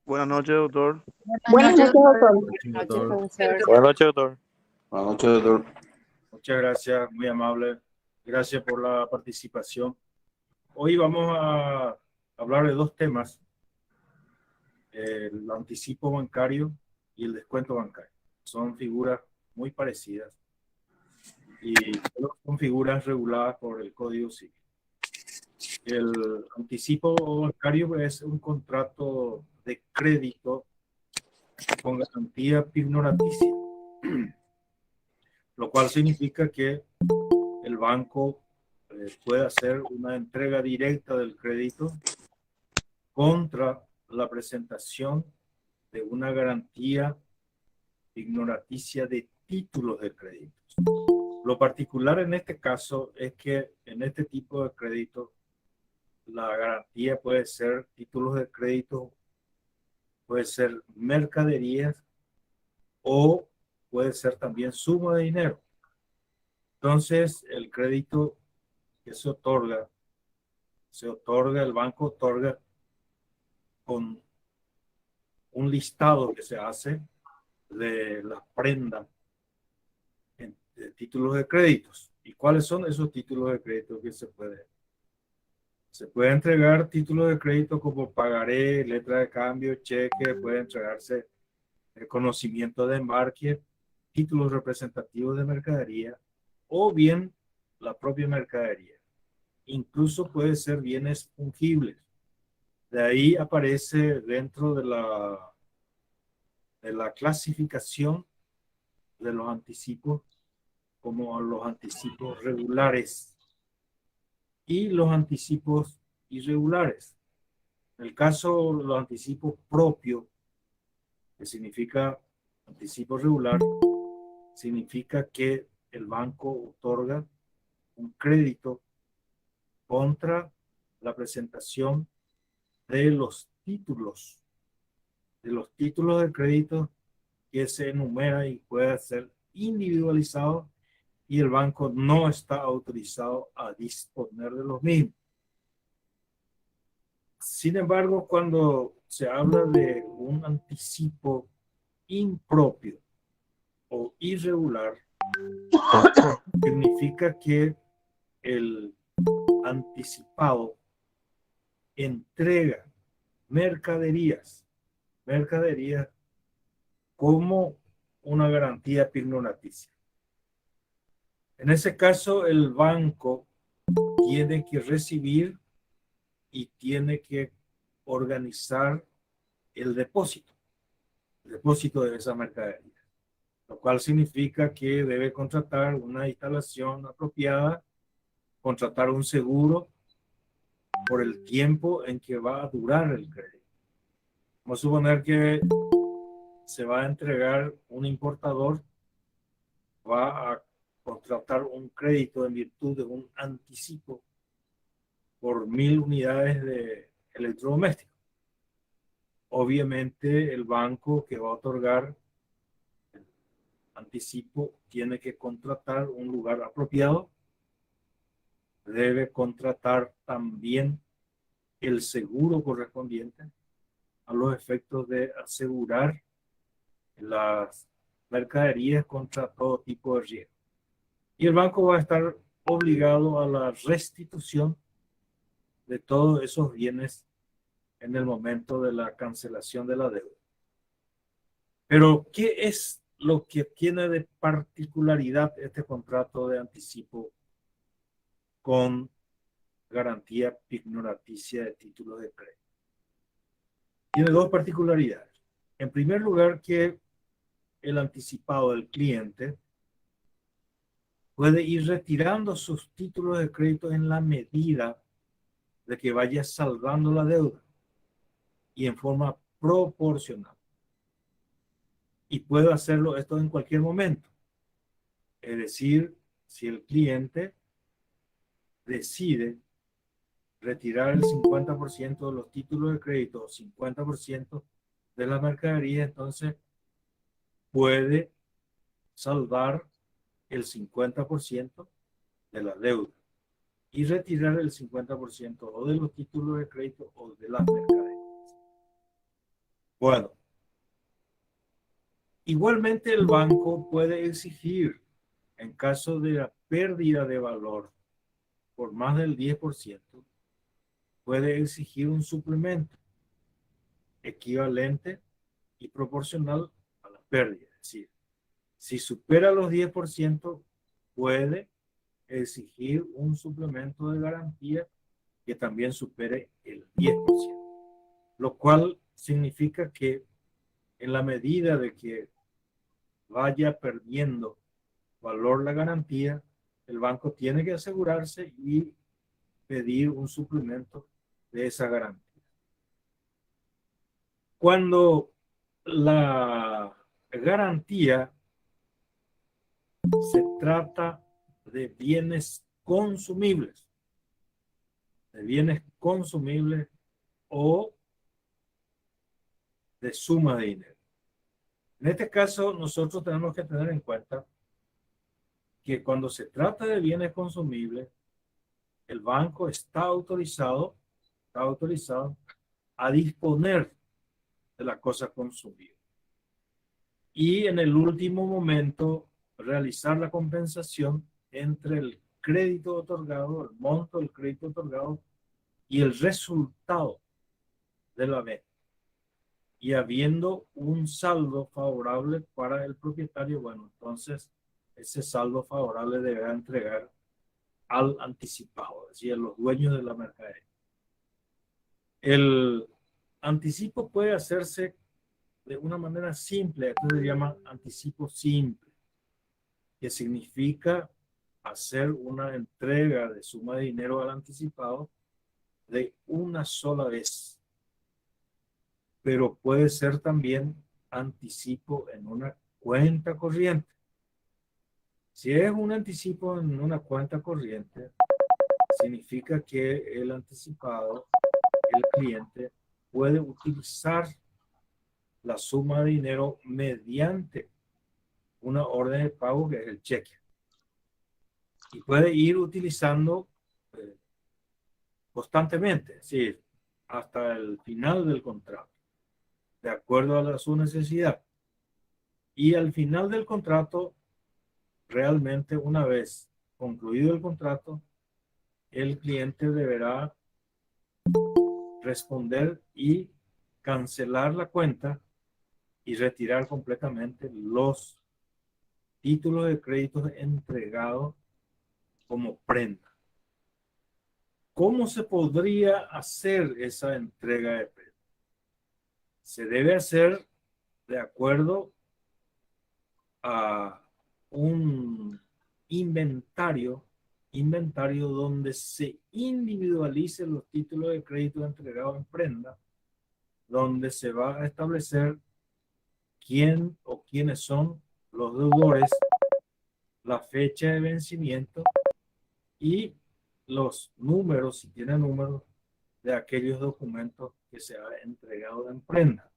Buenas noches, doctor. Buenas noches, doctor. Buenas noches, profesor. Buenas noches, doctor. Buenas noches, doctor. Muchas gracias, muy amable. Gracias por la participación. Hoy vamos a hablar de dos temas, el anticipo bancario y el descuento bancario. Son figuras muy parecidas y son figuras reguladas por el Código Civil. El anticipo bancario es un contrato de crédito con garantía pignoraticia, lo cual significa que el banco puede hacer una entrega directa del crédito contra la presentación de una garantía pignoraticia de títulos de crédito. Lo particular en este caso es que en este tipo de crédito la garantía puede ser títulos de crédito, puede ser mercaderías o puede ser también suma de dinero. Entonces, el crédito que se otorga, el banco otorga con un listado que se hace de las prendas de títulos de créditos. ¿Y cuáles son esos títulos de crédito que se puede? Se puede entregar títulos de crédito como pagaré, letra de cambio, cheque, puede entregarse el conocimiento de embarque, títulos representativos de mercadería o bien la propia mercadería. Incluso puede ser bienes fungibles. De ahí aparece dentro de la clasificación de los anticipos como los anticipos regulares y los anticipos irregulares. En el caso de los anticipos propios, que significa anticipo regular, significa que el banco otorga un crédito contra la presentación de los títulos de crédito que se enumera y puede ser individualizado y el banco no está autorizado a disponer de los mismos. Sin embargo, cuando se habla de un anticipo impropio o irregular, significa que el anticipado entrega mercaderías como una garantía pignoraticia. En ese caso, el banco tiene que recibir y tiene que organizar el depósito de esa mercadería, lo cual significa que debe contratar una instalación apropiada, contratar un seguro por el tiempo en que va a durar el crédito. Vamos a suponer que se va a entregar un importador, va a contratar un crédito en virtud de un anticipo por 1000 unidades de electrodomésticos. Obviamente el banco que va a otorgar el anticipo tiene que contratar un lugar apropiado, debe contratar también el seguro correspondiente a los efectos de asegurar las mercaderías contra todo tipo de riesgo. Y el banco va a estar obligado a la restitución de todos esos bienes en el momento de la cancelación de la deuda. Pero, ¿qué es lo que tiene de particularidad este contrato de anticipo con garantía pignoraticia de títulos de crédito? Tiene dos particularidades. En primer lugar, que el anticipado del cliente puede ir retirando sus títulos de crédito en la medida de que vaya saldando la deuda y en forma proporcional. Y puede hacerlo esto en cualquier momento. Es decir, si el cliente decide retirar el 50% de los títulos de crédito o 50% de la mercadería, entonces puede saldar el 50% de la deuda y retirar el 50% o de los títulos de crédito o de las mercaderías. Bueno, igualmente el banco puede exigir, en caso de la pérdida de valor por más del 10%, puede exigir un suplemento equivalente y proporcional a la pérdida. Es decir, si supera los 10%, puede exigir un suplemento de garantía que también supere el 10%, lo cual significa que en la medida de que vaya perdiendo valor la garantía, el banco tiene que asegurarse y pedir un suplemento de esa garantía. Cuando la garantía se trata de bienes consumibles o de suma de dinero. En este caso, nosotros tenemos que tener en cuenta que cuando se trata de bienes consumibles, el banco está autorizado a disponer de la cosa consumida. Y en el último momento, realizar la compensación entre el crédito otorgado, el monto del crédito otorgado y el resultado de la venta. Y habiendo un saldo favorable para el propietario, bueno, entonces ese saldo favorable deberá entregar al anticipado, es decir, a los dueños de la mercadería. El anticipo puede hacerse de una manera simple, esto se llama anticipo simple, que significa hacer una entrega de suma de dinero al anticipado de una sola vez. Pero puede ser también anticipo en una cuenta corriente. Si es un anticipo en una cuenta corriente, significa que el anticipado, el cliente, puede utilizar la suma de dinero mediante una orden de pago que es el cheque. Y puede ir utilizando constantemente, es decir, hasta el final del contrato, de acuerdo a su necesidad. Y al final del contrato, realmente una vez concluido el contrato, el cliente deberá responder y cancelar la cuenta y retirar completamente los títulos de crédito entregados como prenda. ¿Cómo se podría hacer esa entrega de prenda? Se debe hacer de acuerdo a un inventario donde se individualicen los títulos de crédito entregados en prenda, donde se va a establecer quién o quiénes son los deudores, la fecha de vencimiento y los números, si tiene números, de aquellos documentos que se ha entregado en prenda.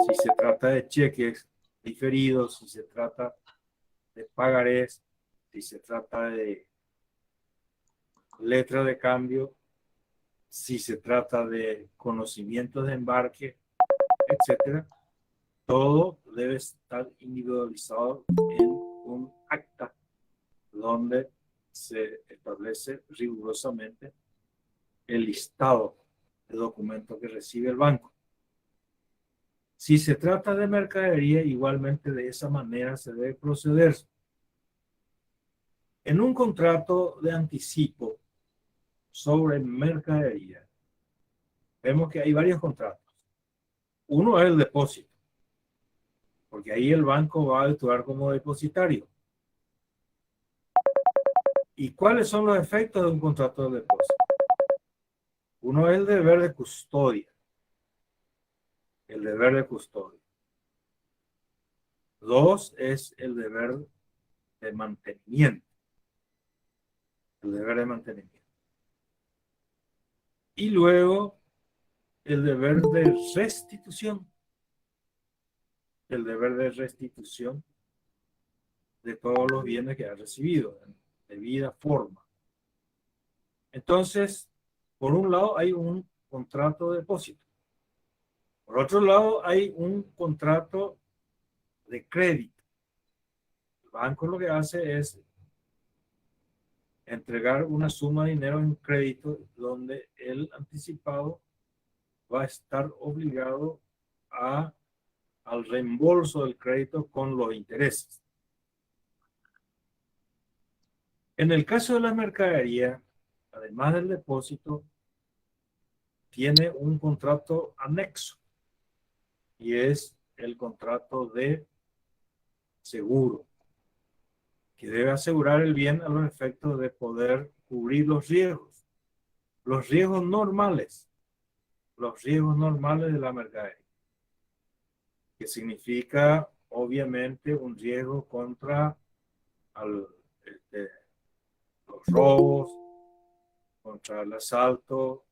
Si se trata de cheques diferidos, si se trata de pagarés, si se trata de letra de cambio, si se trata de conocimientos de embarque, etcétera, todo debe estar individualizado en un acta donde se establece rigurosamente el listado de documentos que recibe el banco. Si se trata de mercadería, igualmente de esa manera se debe proceder. En un contrato de anticipo sobre mercadería, vemos que hay varios contratos. Uno es el depósito, porque ahí el banco va a actuar como depositario. ¿Y cuáles son los efectos de un contrato de depósito? Uno es el deber de custodia. El deber de custodia. Dos es el deber de mantenimiento. El deber de mantenimiento. Y luego el deber de restitución. El deber de restitución de todos los bienes que ha recibido en debida forma. Entonces, por un lado hay un contrato de depósito. Por otro lado, hay un contrato de crédito. El banco lo que hace es entregar una suma de dinero en crédito donde el anticipado va a estar obligado al reembolso del crédito con los intereses. En el caso de la mercadería, además del depósito, tiene un contrato anexo y es el contrato de seguro, que debe asegurar el bien a los efectos de poder cubrir los riesgos normales, de la mercadería, que significa obviamente un riesgo contra al, este, los robos, contra el asalto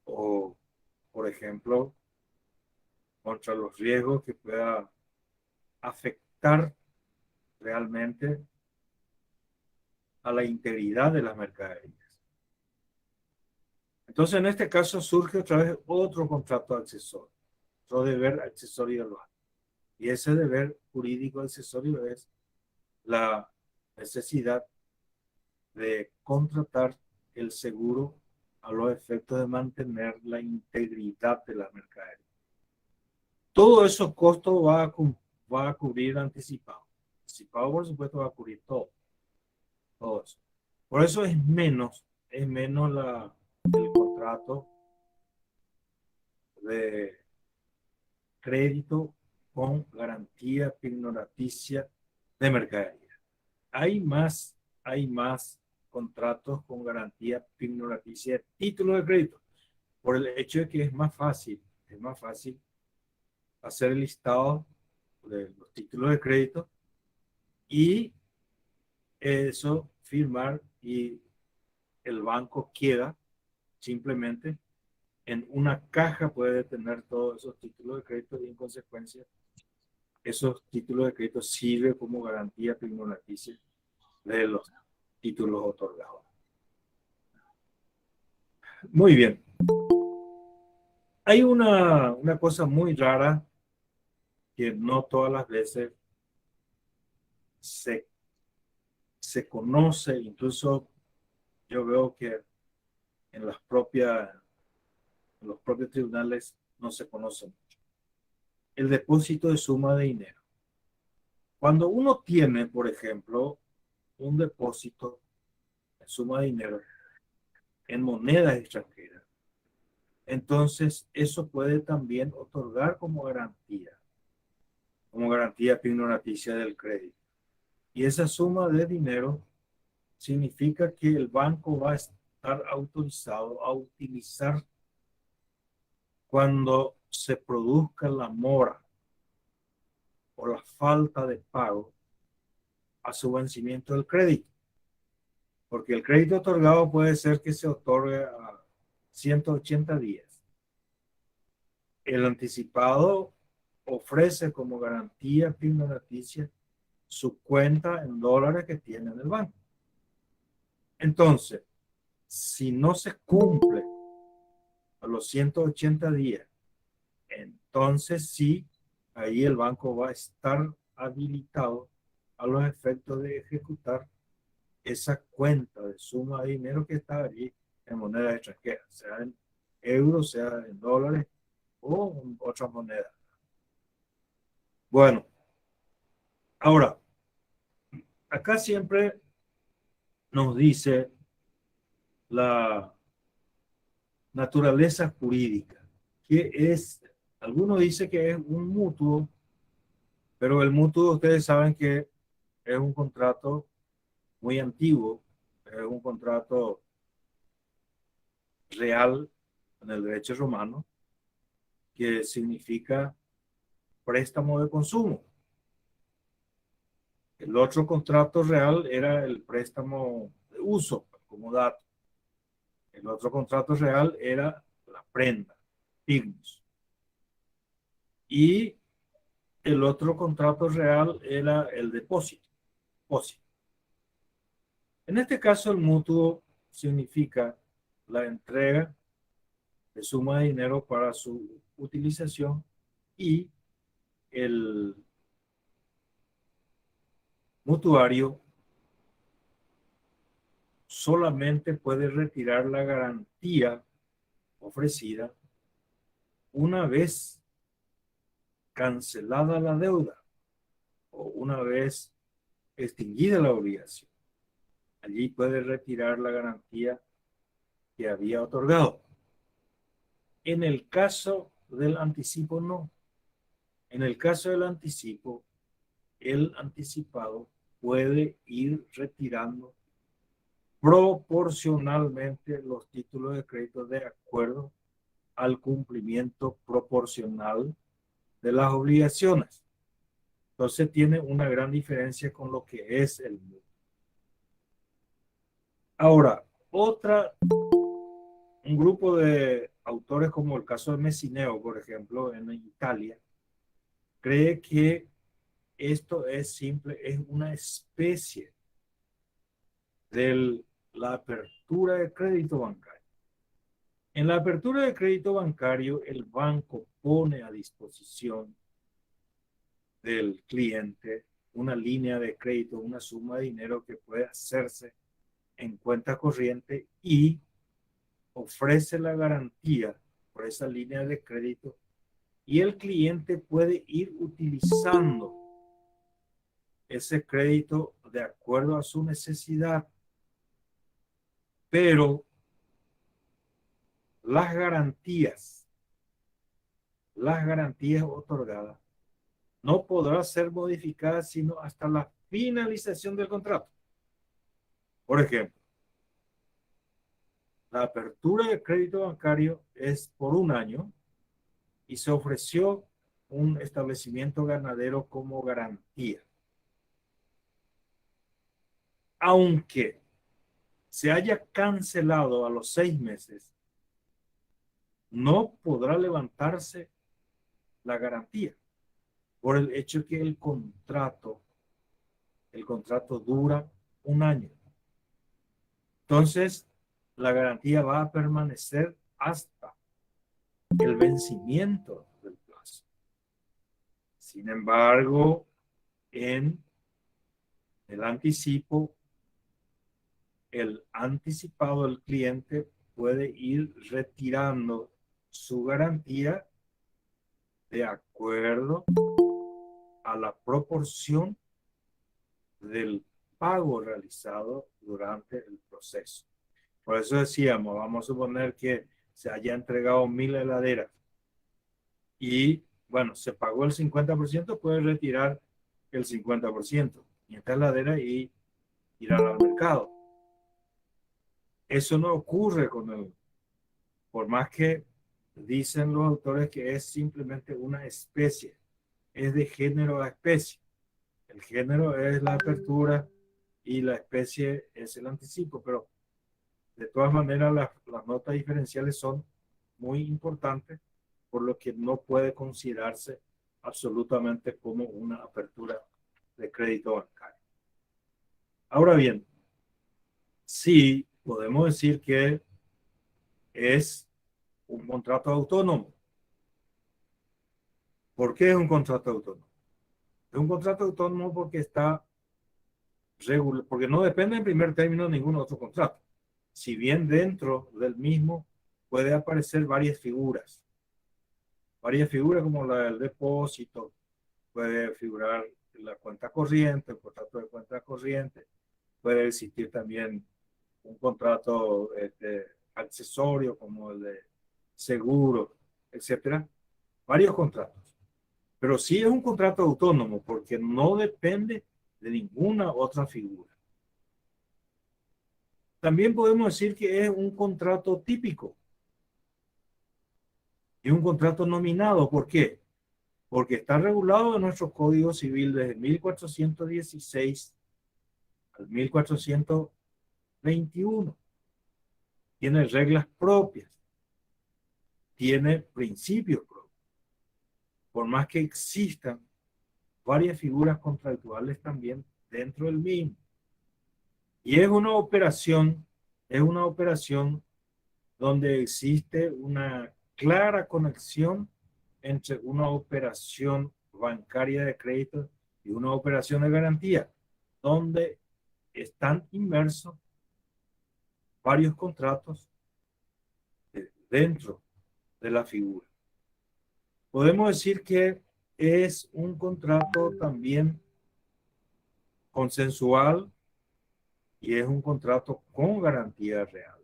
o, por ejemplo, contra los riesgos que pueda afectar realmente a la integridad de las mercaderías. Entonces, en este caso surge otra vez otro contrato accesorio, otro deber accesorio del banco. Y ese deber jurídico accesorio es la necesidad de contratar el seguro a los efectos de mantener la integridad de la mercadería. Todo esos costos va a cubrir anticipado. Anticipado, por supuesto, va a cubrir todo eso. Por eso es menos el contrato de crédito con garantía pignoraticia de mercadería. Hay más contratos con garantía pignoraticia de título de crédito, por el hecho de que es más fácil hacer el listado de los títulos de crédito y eso firmar y el banco queda simplemente en una caja, puede tener todos esos títulos de crédito y en consecuencia esos títulos de crédito sirven como garantía pignoraticia de los títulos otorgados. Muy bien. Hay una cosa muy rara que no todas las veces se conoce, incluso yo veo que en los propios tribunales no se conoce mucho. El depósito de suma de dinero. Cuando uno tiene, por ejemplo, un depósito de suma de dinero en monedas extranjeras, entonces eso puede también otorgar como garantía pignoraticia del crédito. Y esa suma de dinero significa que el banco va a estar autorizado a utilizar cuando se produzca la mora o la falta de pago a su vencimiento del crédito. Porque el crédito otorgado puede ser que se otorgue a 180 días. El anticipado ofrece como garantía pignoraticia su cuenta en dólares que tiene en el banco. Entonces, si no se cumple a los 180 días, entonces sí, ahí el banco va a estar habilitado a los efectos de ejecutar esa cuenta de suma de dinero que está allí en moneda extranjera, sea en euros, sea en dólares o en otras monedas. Bueno, ahora, acá siempre nos dice la naturaleza jurídica, que es, algunos dicen que es un mutuo, pero el mutuo ustedes saben que es un contrato muy antiguo, es un contrato real en el derecho romano, que significa préstamo de consumo. El otro contrato real era el préstamo de uso, como dato. El otro contrato real era la prenda, pignus. Y el otro contrato real era el depósito. En este caso, el mutuo significa la entrega de suma de dinero para su utilización y el mutuario solamente puede retirar la garantía ofrecida una vez cancelada la deuda o una vez extinguida la obligación. Allí puede retirar la garantía que había otorgado. En el caso del anticipo, no. En el caso del anticipo, el anticipado puede ir retirando proporcionalmente los títulos de crédito de acuerdo al cumplimiento proporcional de las obligaciones. Entonces tiene una gran diferencia con lo que es el mutuo. Ahora, un grupo de autores como el caso de Messineo, por ejemplo, en Italia, cree que esto es una especie de la apertura de crédito bancario. En la apertura de crédito bancario, el banco pone a disposición del cliente una línea de crédito, una suma de dinero que puede hacerse en cuenta corriente y ofrece la garantía por esa línea de crédito y el cliente puede ir utilizando ese crédito de acuerdo a su necesidad, pero las garantías otorgadas no podrán ser modificadas sino hasta la finalización del contrato. Por ejemplo, la apertura de crédito bancario es por un año y se ofreció un establecimiento ganadero como garantía. Aunque se haya cancelado a los 6 meses, no podrá levantarse la garantía por el hecho que el contrato dura un año. Entonces, la garantía va a permanecer hasta el vencimiento del plazo. Sin embargo, en el anticipo, el anticipado del cliente puede ir retirando su garantía de acuerdo a la proporción del pago realizado durante el proceso. Por eso decíamos, vamos a suponer que se haya entregado 1000 heladeras y, bueno, se pagó el 50%, puede retirar el 50% y esta heladera y tirar al mercado. Eso no ocurre con por más que dicen los autores que es simplemente una especie, es de género a especie. El género es la apertura y la especie es el anticipo, pero de todas maneras las notas diferenciales son muy importantes, por lo que no puede considerarse absolutamente como una apertura de crédito bancario. Ahora bien, sí podemos decir que es un contrato autónomo. ¿Por qué es un contrato autónomo? Es un contrato autónomo porque porque no depende en primer término de ningún otro contrato. Si bien dentro del mismo puede aparecer varias figuras como la del depósito, puede figurar la cuenta corriente, el contrato de cuenta corriente, puede existir también un contrato accesorio como el de seguro, etcétera, varios contratos. Pero sí es un contrato autónomo porque no depende de ninguna otra figura. También podemos decir que es un contrato típico y un contrato nominado. ¿Por qué? Porque está regulado en nuestro Código Civil desde 1416 al 1421. Tiene reglas propias, tiene principios propios. Por más que existan varias figuras contractuales también dentro del mismo. Y es una operación donde existe una clara conexión entre una operación bancaria de crédito y una operación de garantía, donde están inmersos varios contratos dentro de la figura. Podemos decir que es un contrato también consensual y es un contrato con garantía real.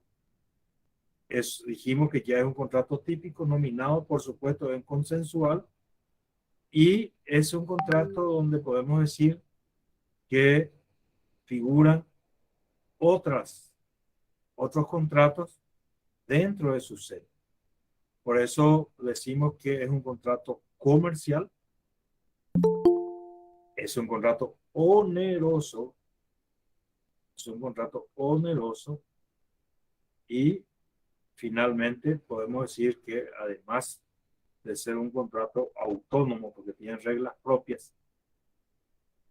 Dijimos que ya es un contrato típico, nominado, por supuesto, en consensual, y es un contrato donde podemos decir que figuran otros contratos dentro de su sede. Por eso decimos que es un contrato comercial, es un contrato oneroso, y finalmente podemos decir que además de ser un contrato autónomo porque tiene reglas propias,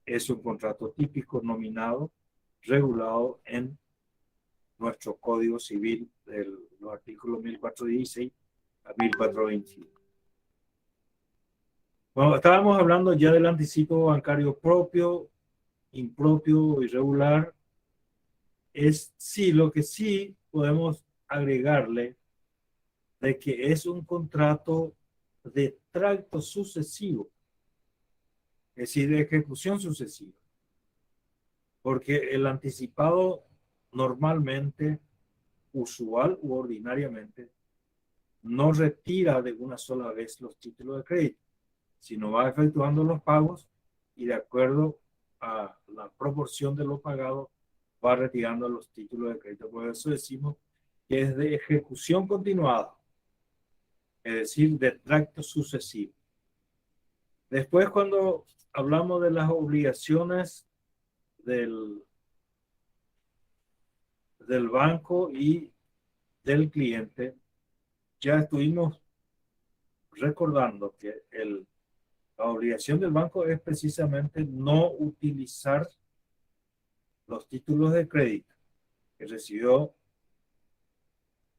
es un contrato típico, nominado, regulado en nuestro Código Civil de los artículos 1416 a 1421. Bueno, estábamos hablando ya del anticipo bancario propio, impropio, irregular. Lo que sí podemos agregarle de que es un contrato de tracto sucesivo, es decir, de ejecución sucesiva, porque el anticipado normalmente, usual u ordinariamente, no retira de una sola vez los títulos de crédito, sino va efectuando los pagos y de acuerdo a la proporción de lo pagado va retirando los títulos de crédito. Por eso decimos que es de ejecución continuada, es decir, de tracto sucesivo. Después, cuando hablamos de las obligaciones del banco y del cliente, ya estuvimos recordando que la obligación del banco es precisamente no utilizar los títulos de crédito que recibió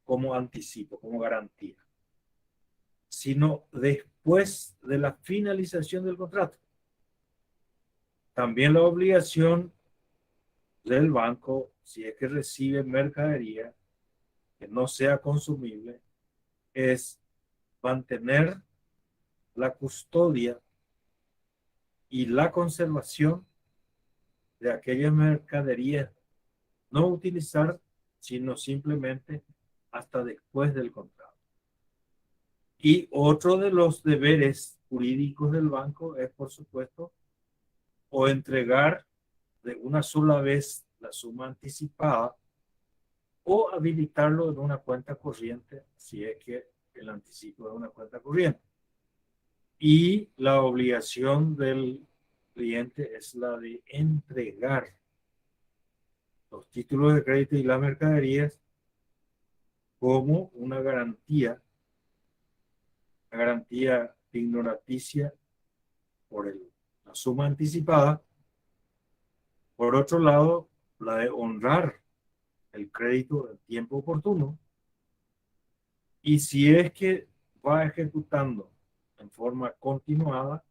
como anticipo, como garantía, sino después de la finalización del contrato. También la obligación del banco, si es que recibe mercadería que no sea consumible, es mantener la custodia y la conservación de aquellas mercaderías, no utilizar, sino simplemente hasta después del contrato. Y otro de los deberes jurídicos del banco es, por supuesto, o entregar de una sola vez la suma anticipada o habilitarlo en una cuenta corriente si es que el anticipo es una cuenta corriente. Y la obligación del cliente es la de entregar los títulos de crédito y las mercaderías como una garantía ignoraticia por la suma anticipada. Por otro lado, la de honrar el crédito en tiempo oportuno. Y si es que va ejecutando en forma continuada,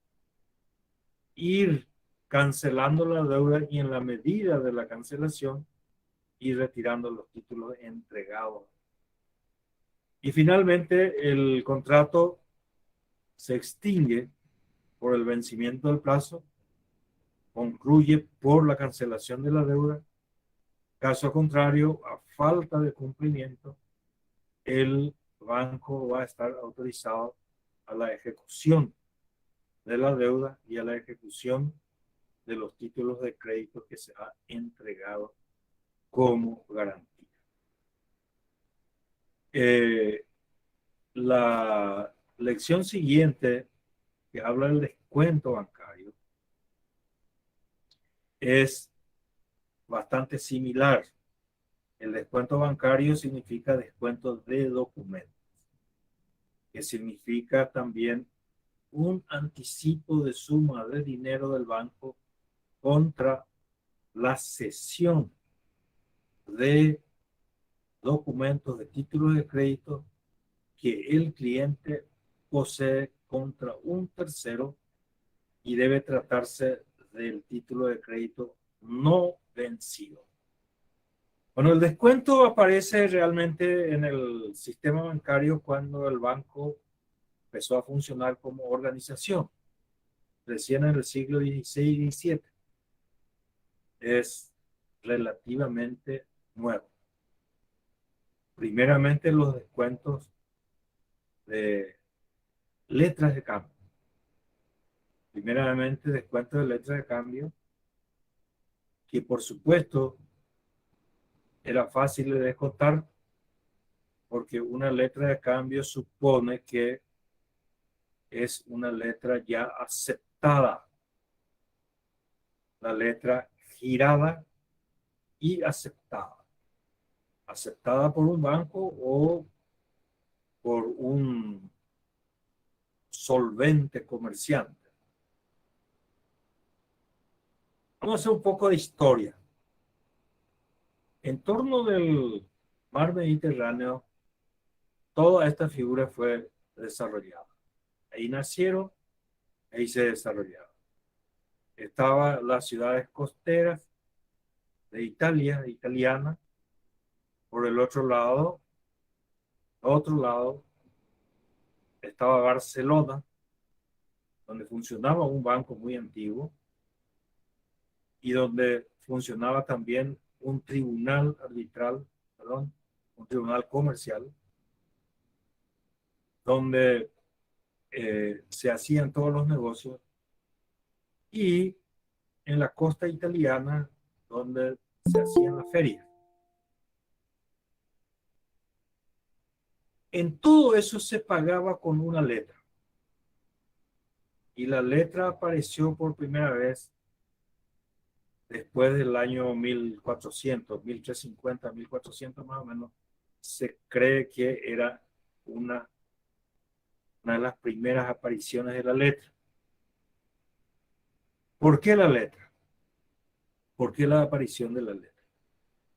ir cancelando la deuda y en la medida de la cancelación, ir retirando los títulos entregados. Y finalmente, el contrato se extingue por el vencimiento del plazo, concluye por la cancelación de la deuda. Caso contrario, a falta de cumplimiento, el banco va a estar autorizado a la ejecución de la deuda y a la ejecución de los títulos de crédito que se ha entregado como garantía. La lección siguiente, que habla del descuento bancario, es bastante similar. El descuento bancario significa descuento de documentos, que significa también un anticipo de suma de dinero del banco contra la cesión de documentos, de títulos de crédito que el cliente posee contra un tercero y debe tratarse del título de crédito no vencido. Bueno, el descuento aparece realmente en el sistema bancario cuando el banco empezó a funcionar como organización, recién en el siglo XVI y XVII. Es relativamente nuevo. Primeramente los descuentos de letras de cambio. Primeramente descuentos de letras de cambio, que por supuesto era fácil de descontar porque una letra de cambio supone que es una letra ya aceptada, la letra girada y aceptada. Aceptada por un banco o por un solvente comerciante. Vamos a hacer un poco de historia. En torno del mar Mediterráneo, toda esta figura fue desarrollada. Ahí nacieron, ahí se desarrollaron. Estaban las ciudades costeras de Italia, italiana. Por el otro lado, estaba Barcelona, donde funcionaba un banco muy antiguo y donde funcionaba también un tribunal arbitral, perdón, un tribunal comercial, donde se hacían todos los negocios, y en la costa italiana, donde se hacían las ferias. En todo eso se pagaba con una letra. Y la letra apareció por primera vez después del año 1400, 1350, 1400 más o menos. Se cree que era una de las primeras apariciones de la letra. ¿Por qué la letra? ¿Por qué la aparición de la letra?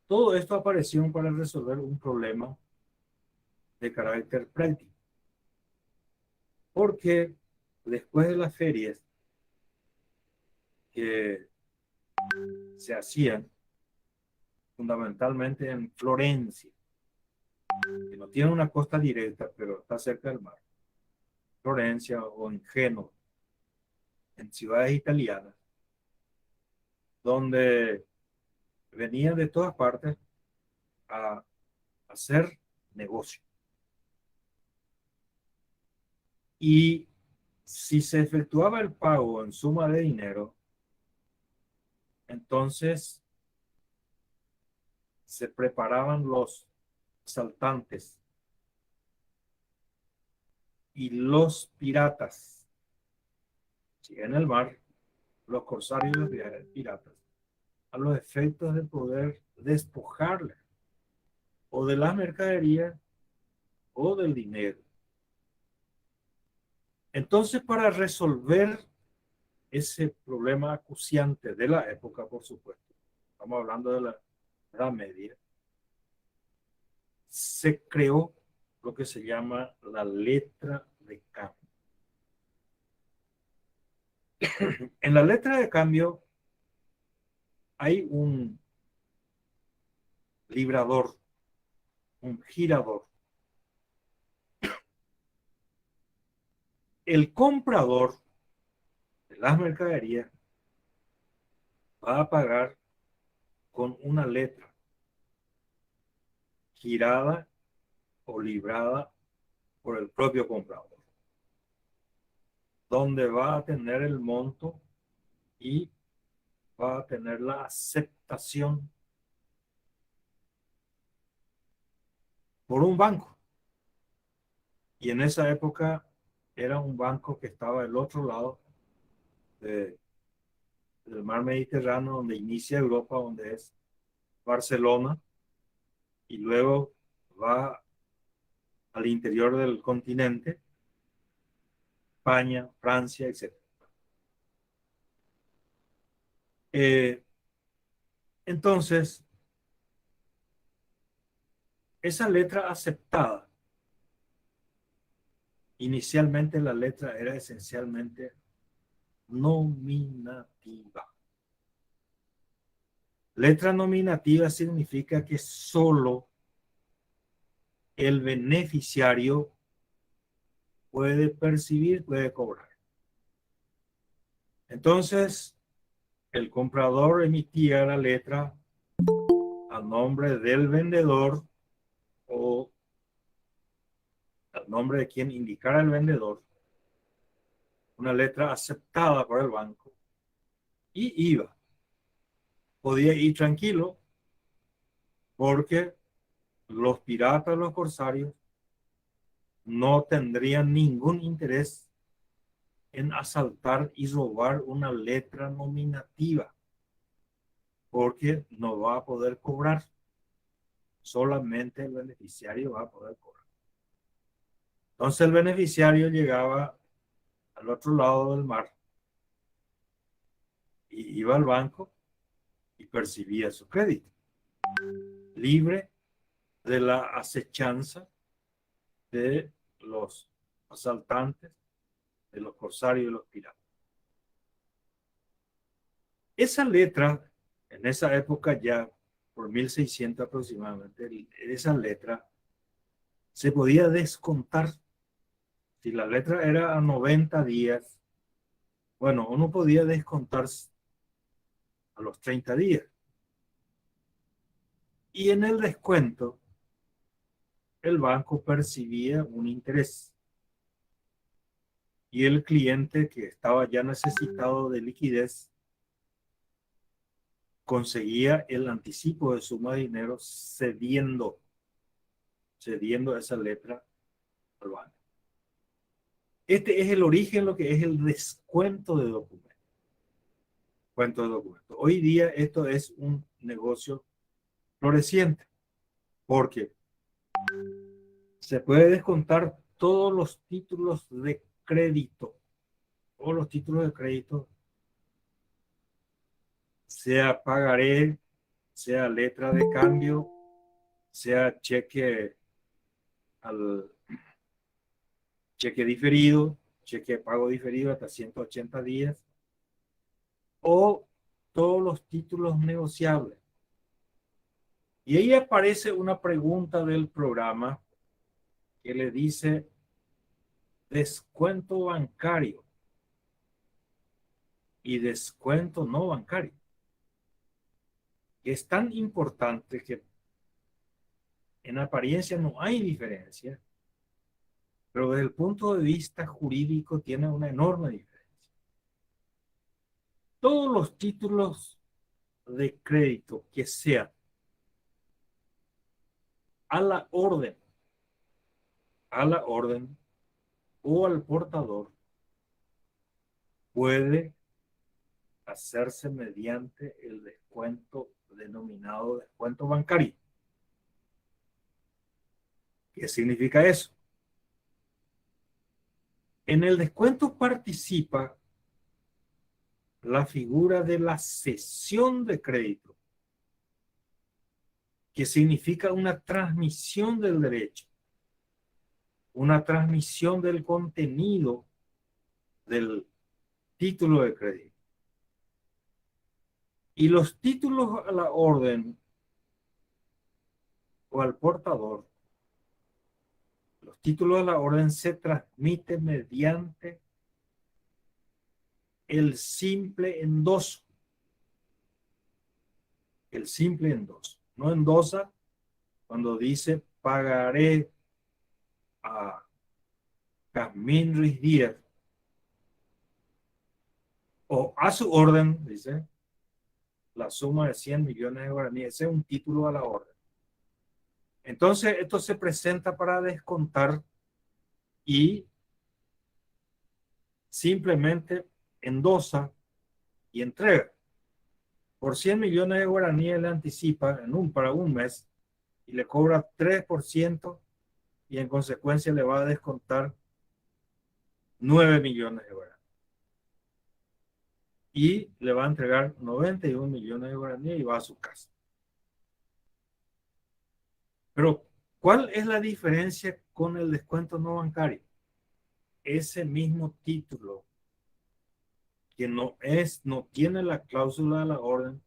Todo esto apareció para resolver un problema de carácter práctico. Porque después de las ferias que se hacían fundamentalmente en Florencia, que no tiene una costa directa, pero está cerca del mar, Florencia o en Génova, en ciudades italianas, donde venían de todas partes a hacer negocio. Y si se efectuaba el pago en suma de dinero, entonces se preparaban los asaltantes y los piratas, si en el mar, los corsarios y los piratas, a los efectos de poder despojarle o de las mercaderías o del dinero. Entonces, para resolver ese problema acuciante de la época, por supuesto, estamos hablando de la Edad Media, se creó lo que se llama la letra de cambio. En la letra de cambio hay un librador, un girador. El comprador de las mercaderías va a pagar con una letra girada o librada por el propio comprador, donde va a tener el monto y va a tener la aceptación por un banco. Y en esa época era un banco que estaba del otro lado del mar Mediterráneo, donde inicia Europa, donde es Barcelona, y luego va al interior del continente, España, Francia, etc. Entonces, esa letra aceptada inicialmente la letra era esencialmente nominativa. Letra nominativa significa que solo el beneficiario puede percibir, puede cobrar. Entonces, el comprador emitía la letra a nombre del vendedor o al nombre de quien indicara el vendedor, una letra aceptada por el banco, y iba. Podía ir tranquilo porque los piratas, los corsarios, no tendrían ningún interés en asaltar y robar una letra nominativa, porque no va a poder cobrar. Solamente el beneficiario va a poder cobrar. Entonces el beneficiario llegaba al otro lado del mar y iba al banco y percibía su crédito, libre de la acechanza de los asaltantes, de los corsarios y los piratas. Esa letra, en esa época ya, por 1600 aproximadamente, esa letra se podía descontar. Si la letra era a 90 días, bueno, uno podía descontar a los 30 días. Y en el descuento, el banco percibía un interés. Y el cliente que estaba ya necesitado de liquidez conseguía el anticipo de suma de dinero cediendo esa letra al banco. Este es el origen, lo que es el descuento de documentos. Cuento de documentos. Hoy día esto es un negocio floreciente porque se puede descontar todos los títulos de crédito. Todos los títulos de crédito, sea pagaré, sea letra de cambio, sea cheque al cheque diferido, cheque de pago diferido hasta 180 días, o todos los títulos negociables. Y ahí aparece una pregunta del programa que le dice descuento bancario y descuento no bancario. Es tan importante que en apariencia no hay diferencia, pero desde el punto de vista jurídico tiene una enorme diferencia. Todos los títulos de crédito que sean a la orden o al portador puede hacerse mediante el descuento denominado descuento bancario. ¿Qué significa eso? En el descuento participa la figura de la cesión de crédito, que significa una transmisión del derecho, una transmisión del contenido del título de crédito. Y los títulos a la orden o al portador, los títulos a la orden se transmiten mediante el simple endoso. El simple endoso. No endosa cuando dice pagaré a Jazmín Ruiz Díaz o a su orden, dice, la suma de 100 millones de guaraníes. Ese es un título a la orden. Entonces, esto se presenta para descontar y simplemente endosa y entrega. Por 100 millones de guaraníes le anticipa para un mes y le cobra 3% y en consecuencia le va a descontar 9 millones de guaraníes. Y le va a entregar 91 millones de guaraníes y va a su casa. Pero, ¿cuál es la diferencia con el descuento no bancario? ese mismo título que no tiene la cláusula de la orden,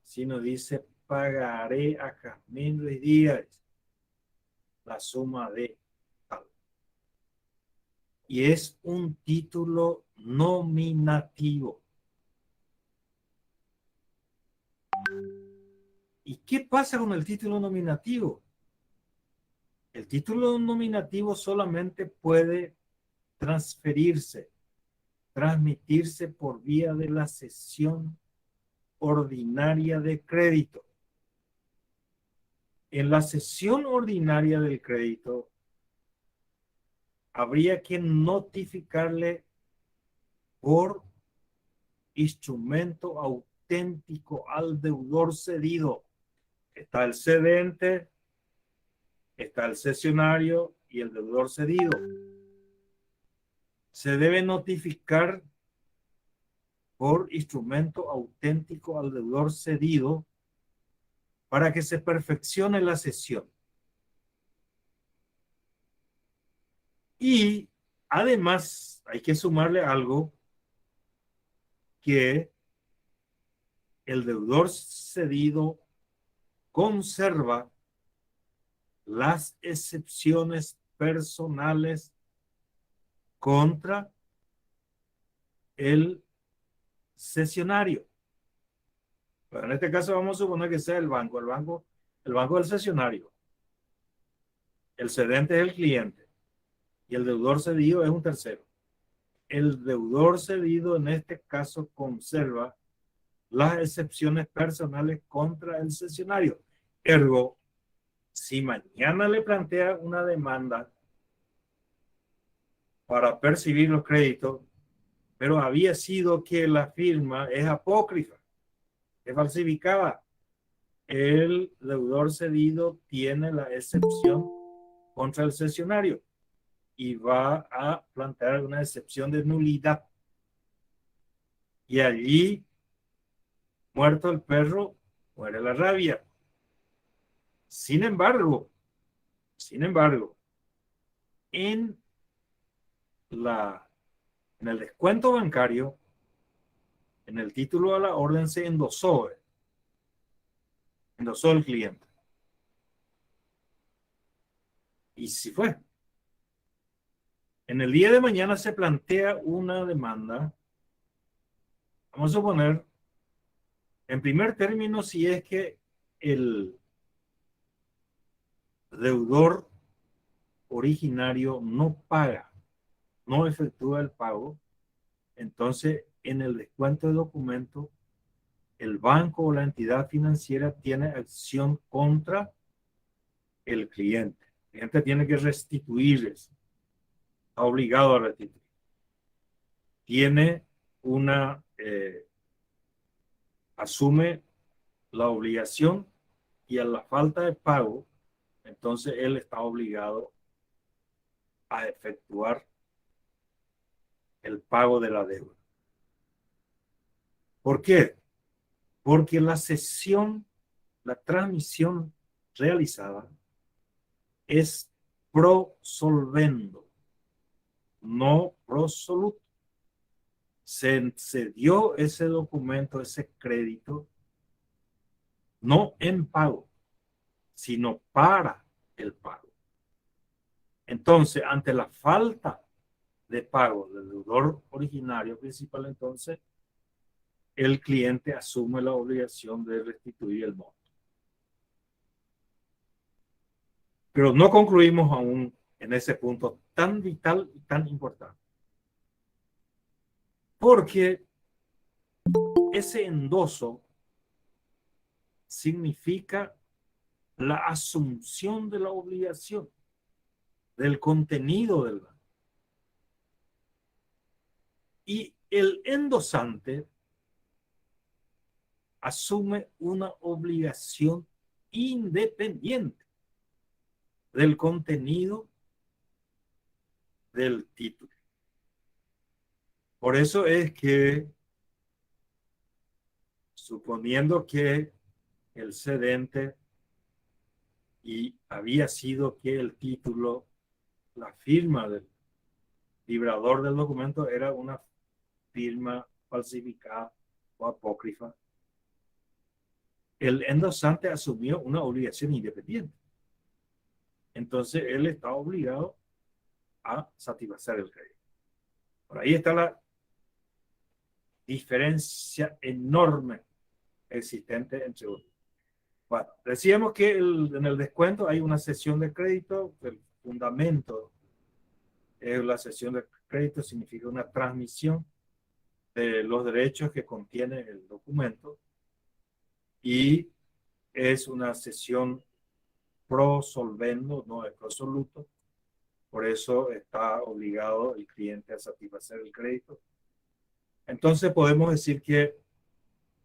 sino dice pagaré a Jazmín Ruiz Díaz la suma de tal. Y es un título nominativo. ¿Y qué pasa con el título nominativo? El título nominativo solamente puede transferirse, transmitirse por vía de la cesión ordinaria de crédito. En la cesión ordinaria del crédito, habría que notificarle por instrumento auténtico al deudor cedido. Está el cedente, está el cesionario y el deudor cedido. Se debe notificar por instrumento auténtico al deudor cedido para que se perfeccione la cesión. Y además hay que sumarle algo, que el deudor cedido conserva las excepciones personales contra el cesionario. Pero en este caso vamos a suponer que sea el banco del cesionario. El cedente es el cliente y el deudor cedido es un tercero. El deudor cedido en este caso conserva las excepciones personales contra el cesionario. Ergo, si mañana le plantea una demanda para percibir los créditos, pero había sido que la firma es apócrifa, es falsificada, el deudor cedido tiene la excepción contra el cesionario y va a plantear una excepción de nulidad. Y allí, muerto el perro, muere la rabia. Sin embargo, en el descuento bancario, en el título de la orden se endosó el cliente. Y si fue. En el día de mañana se plantea una demanda. Vamos a suponer, en primer término, si es que el deudor originario no paga, no efectúa el pago, entonces en el descuento de documento, el banco o la entidad financiera tiene acción contra el cliente. El cliente tiene que restituir eso. Está obligado a restituir. Tiene asume la obligación y a la falta de pago, entonces él está obligado a efectuar el pago de la deuda. ¿Por qué? Porque la transmisión realizada es pro solvendo, no pro soluto. Se dio ese documento, ese crédito, no en pago, sino para el pago. Entonces, ante la falta de pago del deudor originario principal, entonces, el cliente asume la obligación de restituir el monto. Pero no concluimos aún en ese punto tan vital y tan importante. Porque ese endoso significa la asunción de la obligación, del contenido del banco. Y el endosante asume una obligación independiente del contenido del título. Por eso es que, suponiendo que el cedente y había sido que el título, la firma librador del documento era una firma falsificada o apócrifa, el endosante asumió una obligación independiente. Entonces él está obligado a satisfacer el crédito. Por ahí está la diferencia enorme existente entre uno. Bueno, decíamos que en el descuento hay una cesión de crédito. El fundamento es la cesión de crédito, significa una transmisión de los derechos que contiene el documento y es una cesión pro solvendo, no es pro soluto. Por eso está obligado el cliente a satisfacer el crédito. Entonces podemos decir que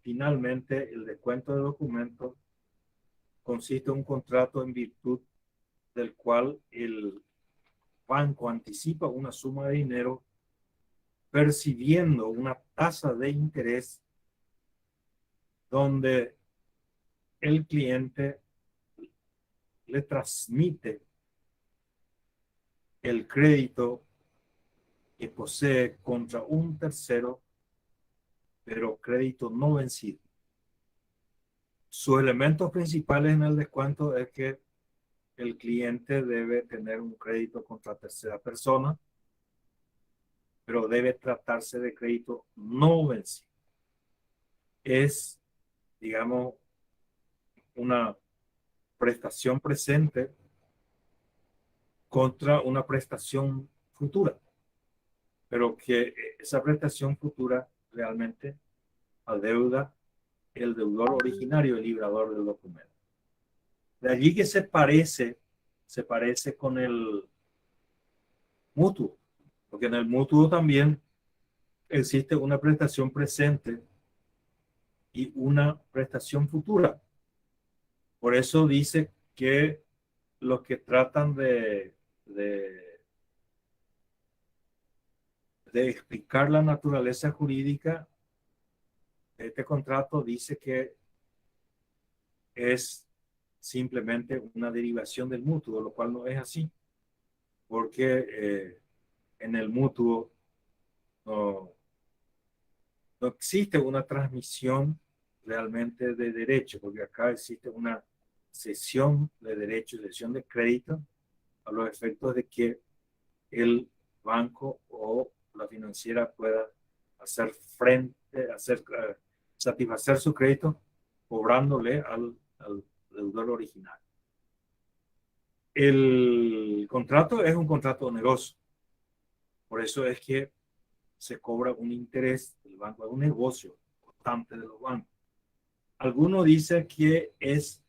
finalmente el descuento de documento consiste en un contrato en virtud del cual el banco anticipa una suma de dinero percibiendo una tasa de interés donde el cliente le transmite el crédito que posee contra un tercero, pero crédito no vencido. Sus elementos principales en el descuento es que el cliente debe tener un crédito contra tercera persona, pero debe tratarse de crédito no vencido. Es, digamos, una prestación presente contra una prestación futura, pero que esa prestación futura realmente adeuda el deudor originario, el librador del documento. De allí que se parece con el mutuo, porque en el mutuo también existe una prestación presente y una prestación futura. Por eso dice que los que tratan de explicar la naturaleza jurídica de este contrato dice que es simplemente una derivación del mutuo, lo cual no es así, porque en el mutuo no existe una transmisión realmente de derecho, porque acá existe una cesión de derechos, cesión de crédito, a los efectos de que el banco o la financiera pueda hacer frente, satisfacer su crédito cobrándole al deudor original. El contrato es un contrato oneroso, por eso es que se cobra un interés del banco, es un negocio constante de los bancos. Algunos dicen que es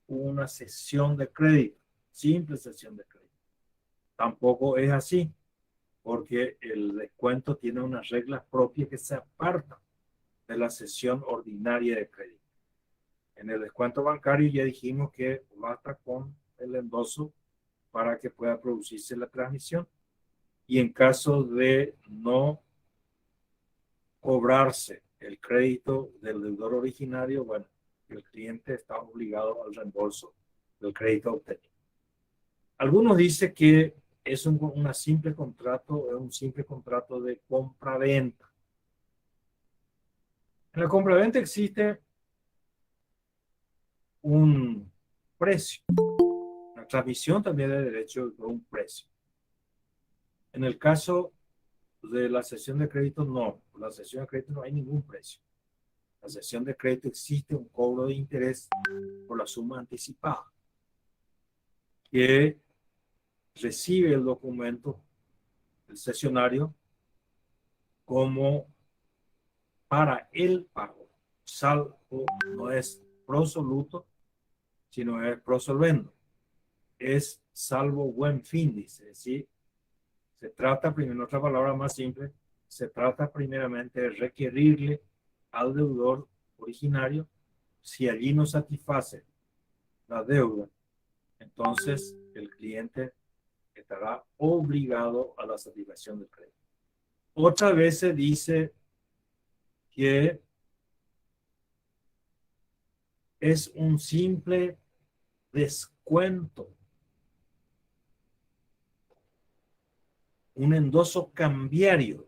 una cesión de crédito, simple cesión de crédito. Tampoco es así, porque el descuento tiene unas reglas propias que se apartan de la cesión ordinaria de crédito. En el descuento bancario ya dijimos que basta con el endoso para que pueda producirse la transmisión y en caso de no cobrarse el crédito del deudor originario, bueno, el cliente está obligado al reembolso del crédito obtenido. Algunos dicen que es un simple contrato de compra-venta. En la compra-venta existe un precio. La transmisión también de derecho por un precio. En el caso de la cesión de crédito, no. Por la cesión de crédito no hay ningún precio. La cesión de crédito existe un cobro de interés por la suma anticipada que recibe el documento, el cesionario, como para el pago, salvo no es prosoluto, sino es prosolvendo. Es salvo buen fin, dice. Es decir, se trata, en otra palabra más simple, se trata primeramente de requerirle al deudor originario, si allí no satisface la deuda, entonces el cliente estará obligado a la satisfacción del crédito. Otra vez se dice que es un simple descuento. un endoso cambiario.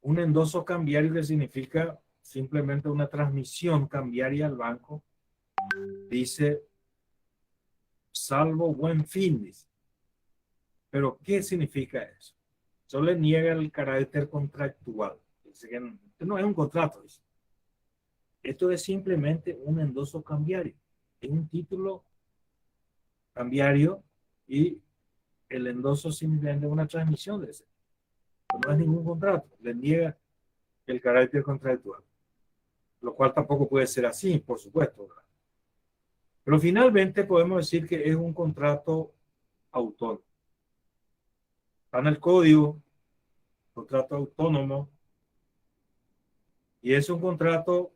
Un endoso cambiario que significa simplemente una transmisión cambiaria al banco. Dice, salvo buen fin, dice. Pero, ¿qué significa eso? Eso le niega el carácter contractual. Dice que no es un contrato, dice. Esto es simplemente un endoso cambiario. Es un título cambiario y el endoso simplemente es una transmisión de ese. No es ningún contrato. Le niega el carácter contractual. Lo cual tampoco puede ser así, por supuesto, ¿verdad? Pero finalmente podemos decir que es un contrato autónomo. Está en el código, contrato autónomo, y es un contrato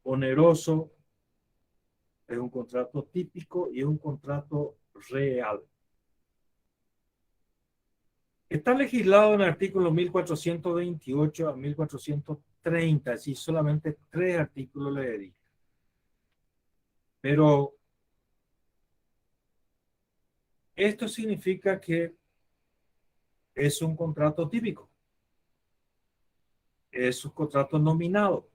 oneroso, es un contrato típico y es un contrato real. Está legislado en el artículo 1428 a 1430, así solamente 3 artículos le dedican. Pero esto significa que es un contrato típico, es un contrato nominado,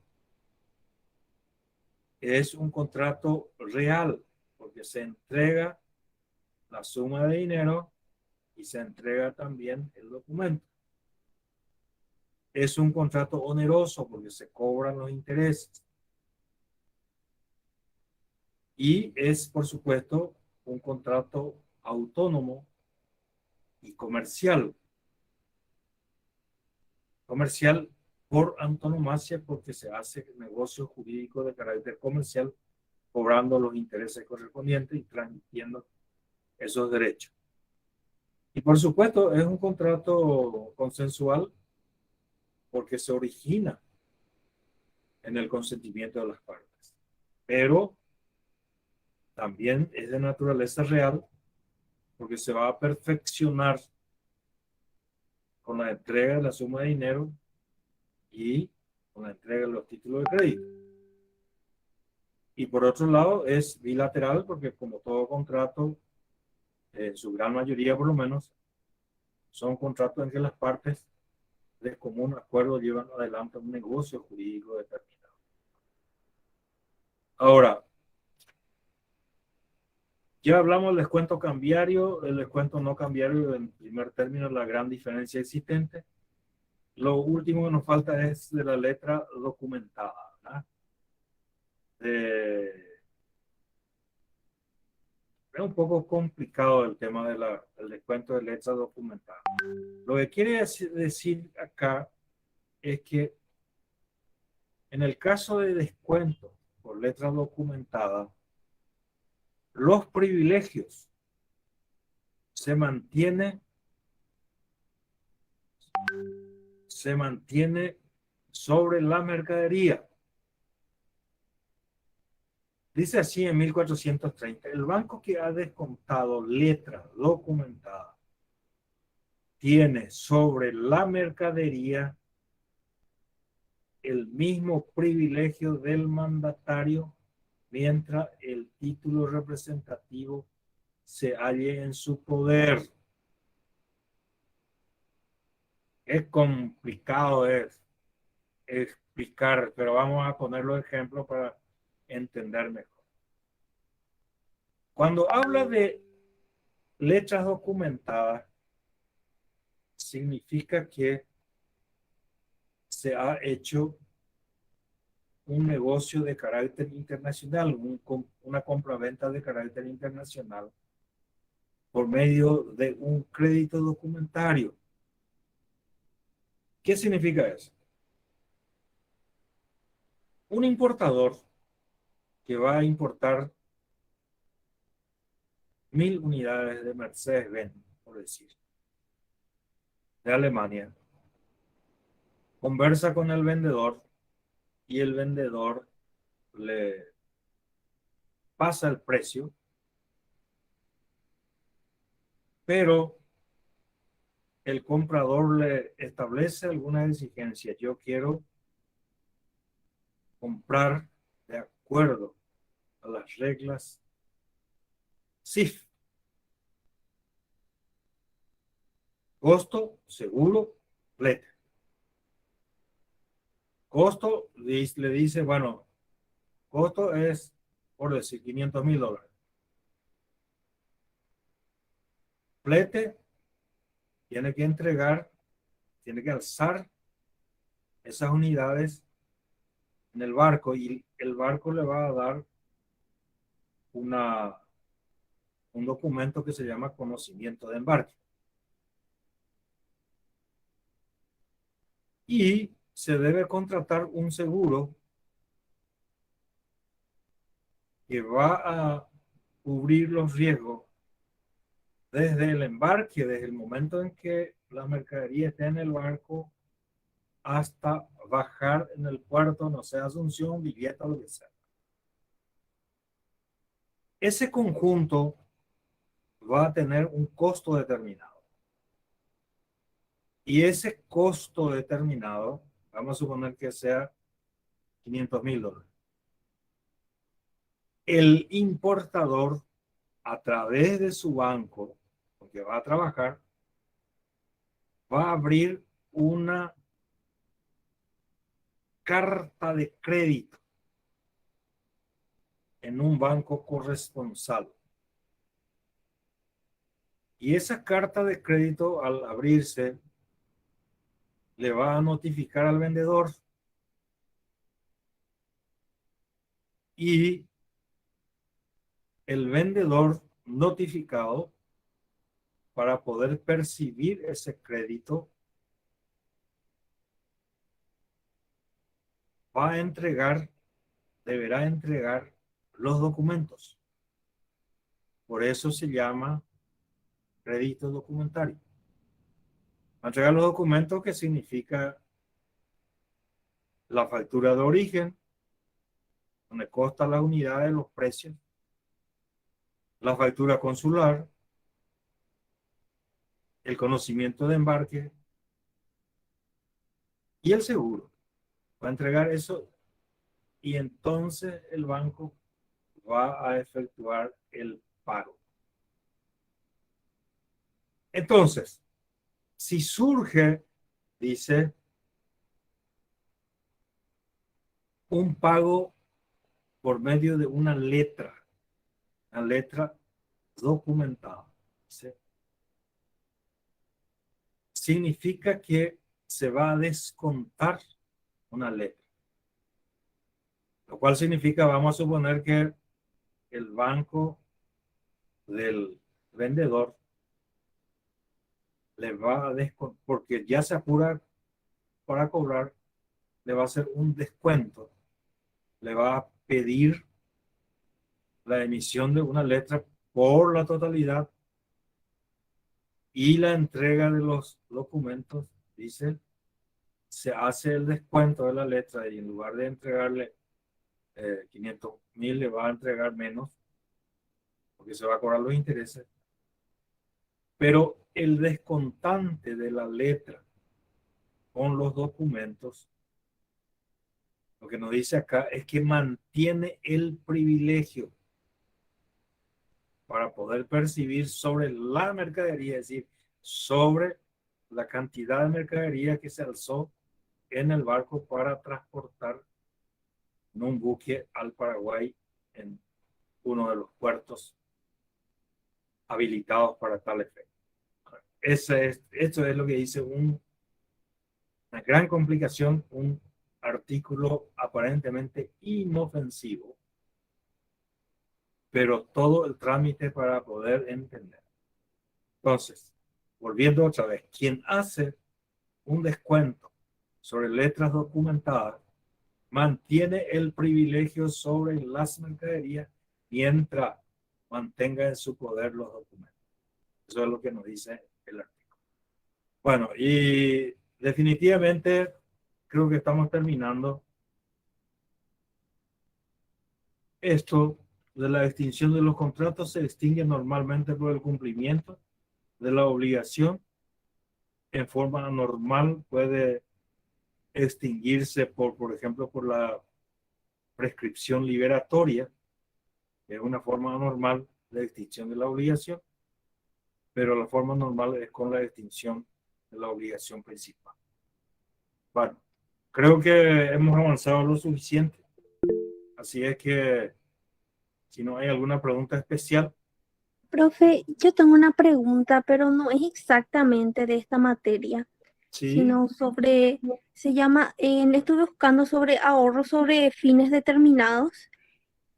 es un contrato real, porque se entrega la suma de dinero y se entrega también el documento. Es un contrato oneroso porque se cobran los intereses. Y es, por supuesto, un contrato autónomo y comercial. Comercial por antonomasia porque se hace negocio jurídico de carácter comercial cobrando los intereses correspondientes y transmitiendo esos derechos. Y por supuesto es un contrato consensual porque se origina en el consentimiento de las partes. Pero también es de naturaleza real porque se va a perfeccionar con la entrega de la suma de dinero y con la entrega de los títulos de crédito. Y por otro lado es bilateral porque como todo contrato, en su gran mayoría por lo menos, son contratos en que las partes de común acuerdo llevan adelante un negocio jurídico determinado. Ahora, ya hablamos del descuento cambiario, el descuento no cambiario, en primer término, la gran diferencia existente. Lo último que nos falta es de la letra documentada, ¿verdad? Es un poco complicado el tema del descuento de letra documentada. Lo que quiere decir acá es que en el caso de descuento por letra documentada, los privilegios se mantiene sobre la mercadería. Dice así en 1430, el banco que ha descontado letra documentada tiene sobre la mercadería el mismo privilegio del mandatario mientras el título representativo se halle en su poder. Es complicado explicar, pero vamos a poner los ejemplos para entender mejor. Cuando habla de letras documentadas, significa que se ha hecho un negocio de carácter internacional, una compraventa de carácter internacional por medio de un crédito documentario. ¿Qué significa eso? Un importador que va a importar 1000 unidades de Mercedes-Benz, por decir, de Alemania, conversa con el vendedor y el vendedor le pasa el precio, pero el comprador le establece algunas exigencias. Yo quiero comprar de acuerdo a las reglas CIF. Costo, seguro, flete. Costo, le dice, bueno, costo es, por decir, $500,000. Flete, tiene que entregar, tiene que alzar esas unidades en el barco y el barco le va a dar un documento que se llama conocimiento de embarque. Y se debe contratar un seguro que va a cubrir los riesgos desde el embarque, desde el momento en que la mercadería esté en el barco hasta bajar en el puerto, no sé, Asunción, Villeta, lo que sea. Ese conjunto va a tener un costo determinado. Y ese costo determinado, vamos a suponer que sea $500,000. El importador, a través de su banco, porque va a trabajar, va a abrir una carta de crédito en un banco corresponsal. Y esa carta de crédito, al abrirse, le va a notificar al vendedor y el vendedor notificado, para poder percibir ese crédito, va a entregar, deberá entregar los documentos. Por eso se llama crédito documentario. Va a entregar los documentos, que significa la factura de origen, donde consta la unidad de los precios, la factura consular, el conocimiento de embarque y el seguro. Va a entregar eso y entonces el banco va a efectuar el pago. Entonces, si surge, dice, un pago por medio de una letra documentada, ¿sí? Significa que se va a descontar una letra, lo cual significa, vamos a suponer que el banco del vendedor le va a descontar, porque ya se apura para cobrar, le va a hacer un descuento, le va a pedir la emisión de una letra por la totalidad y la entrega de los documentos. Dice, se hace el descuento de la letra y en lugar de entregarle 500,000, le va a entregar menos, porque se va a cobrar los intereses. Pero el descontante de la letra con los documentos, lo que nos dice acá es que mantiene el privilegio para poder percibir sobre la mercadería, es decir, sobre la cantidad de mercadería que se alzó en el barco para transportar en un buque al Paraguay en uno de los puertos habilitados para tal efecto. Esto es lo que dice una gran complicación, un artículo aparentemente inofensivo, pero todo el trámite para poder entender. Entonces, volviendo otra vez, quien hace un descuento sobre letras documentadas mantiene el privilegio sobre las mercaderías mientras mantenga en su poder los documentos. Eso es lo que nos dice el artículo. Bueno, y definitivamente creo que estamos terminando. Esto de la extinción de los contratos se extingue normalmente por el cumplimiento de la obligación. En forma anormal puede extinguirse por ejemplo, por la prescripción liberatoria, que es una forma anormal, la extinción de la obligación, pero la forma normal es con la extinción de la obligación principal. Bueno, creo que hemos avanzado lo suficiente, así es que si no hay alguna pregunta especial. Profe, yo tengo una pregunta, pero no es exactamente de esta materia, Sí, sino sobre, se llama, estuve buscando sobre ahorro sobre fines determinados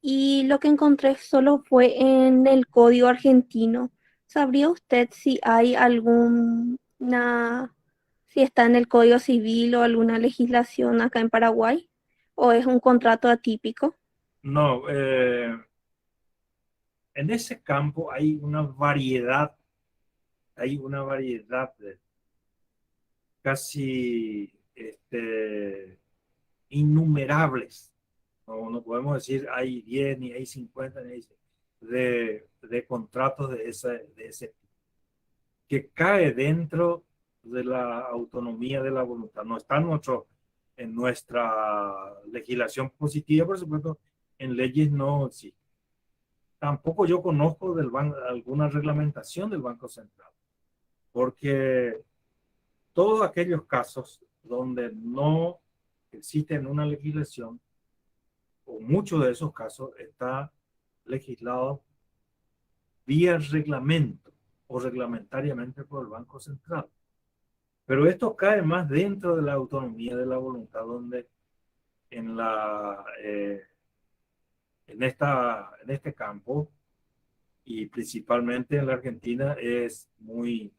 y lo que encontré solo fue en el código argentino. ¿Sabría usted si hay si está en el código civil o alguna legislación acá en Paraguay? ¿O es un contrato atípico? no, en ese campo hay una variedad de casi innumerables. No, no podemos decir hay 10, ni hay 50, ni hay 100, de contratos de ese tipo, que cae dentro de la autonomía de la voluntad. No está en nuestra legislación positiva, por supuesto, en leyes no existe. Tampoco yo conozco alguna reglamentación del Banco Central, porque todos aquellos casos donde no existe una legislación, o muchos de esos casos, está legislado vía reglamento o reglamentariamente por el Banco Central. Pero esto cae más dentro de la autonomía de la voluntad, donde en, la, en este campo, y principalmente en la Argentina, es muy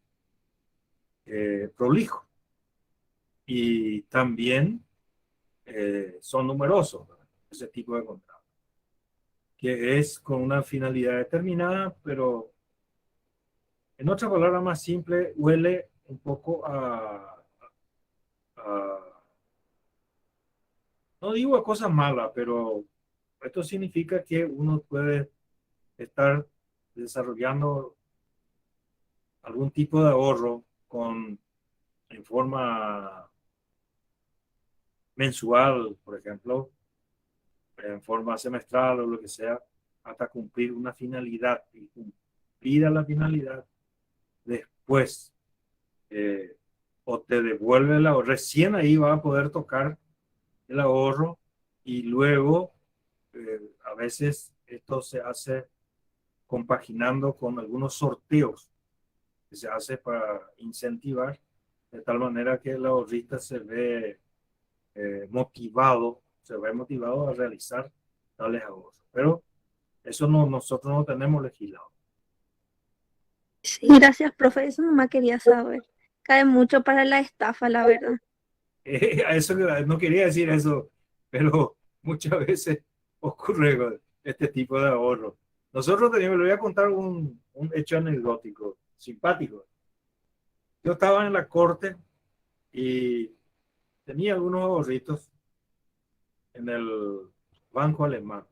prolijo. Y también son numerosos, ¿verdad? Ese tipo de contratos, que es con una finalidad determinada, pero en otra palabra más simple, huele un poco a, no digo a cosas malas, pero esto significa que uno puede estar desarrollando algún tipo de ahorro en forma mensual, por ejemplo, en forma semestral o lo que sea, hasta cumplir una finalidad. Y cumplida la finalidad, después eh, o te devuelve el ahorro, recién ahí va a poder tocar el ahorro y luego a veces esto se hace compaginando con algunos sorteos que se hace para incentivar de tal manera que el ahorrista se ve motivado a realizar tales ahorros. Pero eso no, nosotros no tenemos legislado. Sí, gracias, profe. Eso nomás quería saber. Cae mucho para la estafa, la verdad. A eso no quería decir eso, pero muchas veces ocurre con este tipo de ahorro. Nosotros teníamos, le voy a contar un hecho anecdótico, simpático. Yo estaba en la corte y tenía algunos ahorritos en el banco alemán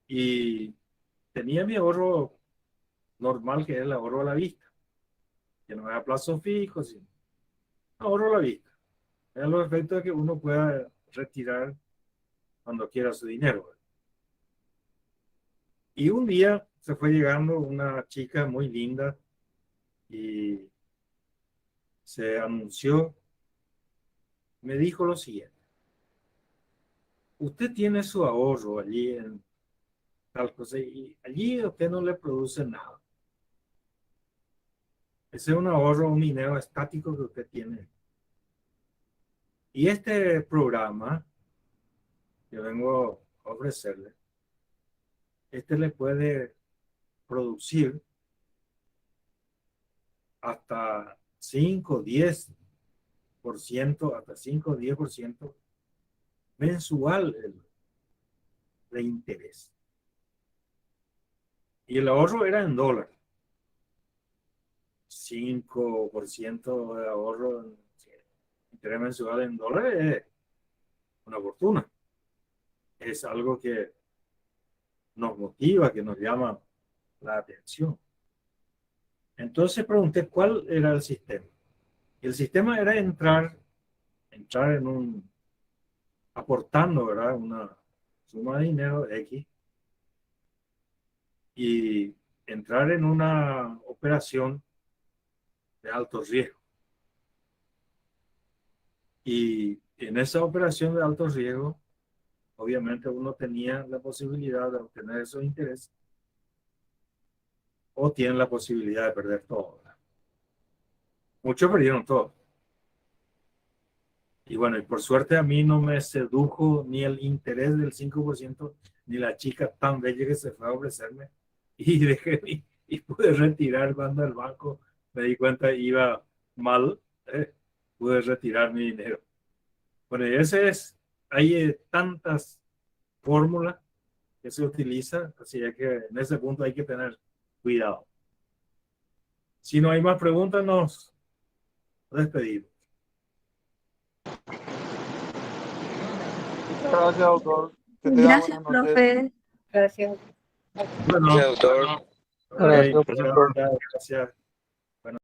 y tenía mi ahorro normal, que es el ahorro a la vista, que no es a plazo fijo, sino ahorro a la vista. Es los efectos de que uno pueda retirar cuando quiera su dinero. Y un día se fue llegando una chica muy linda y se anunció, me dijo lo siguiente: usted tiene su ahorro allí en tal cosa y allí a usted no le produce nada. Ese es un ahorro, un dinero estático que usted tiene. Y este programa que vengo a ofrecerle, este le puede producir hasta 5, 10%, hasta 5, 10% mensual de interés. Y el ahorro era en dólar. 5% de ahorro en interés mensual en dólares es una fortuna. Es algo que nos motiva, que nos llama la atención. Entonces pregunté cuál era el sistema. Y el sistema era entrar aportando, ¿verdad? Una suma de dinero X y entrar en una operación de alto riesgo. Y en esa operación de alto riesgo, obviamente uno tenía la posibilidad de obtener esos intereses o tienen la posibilidad de perder todo, ¿verdad? Muchos perdieron todo. Y bueno, y por suerte a mí no me sedujo ni el interés del 5%, ni la chica tan bella que se fue a ofrecerme. Y dejé y pude retirar cuando el banco me di cuenta iba mal, pude retirar mi dinero. Bueno, y ese es, hay tantas fórmulas que se utiliza, así que en ese punto hay que tener cuidado. Si no hay más preguntas, nos despedimos. Muchas gracias, doctor. Que tenga Gracias, buenas noches. profe. Gracias. Bueno, Gracias, doctor. ok, Gracias, muchas doctor. gracias.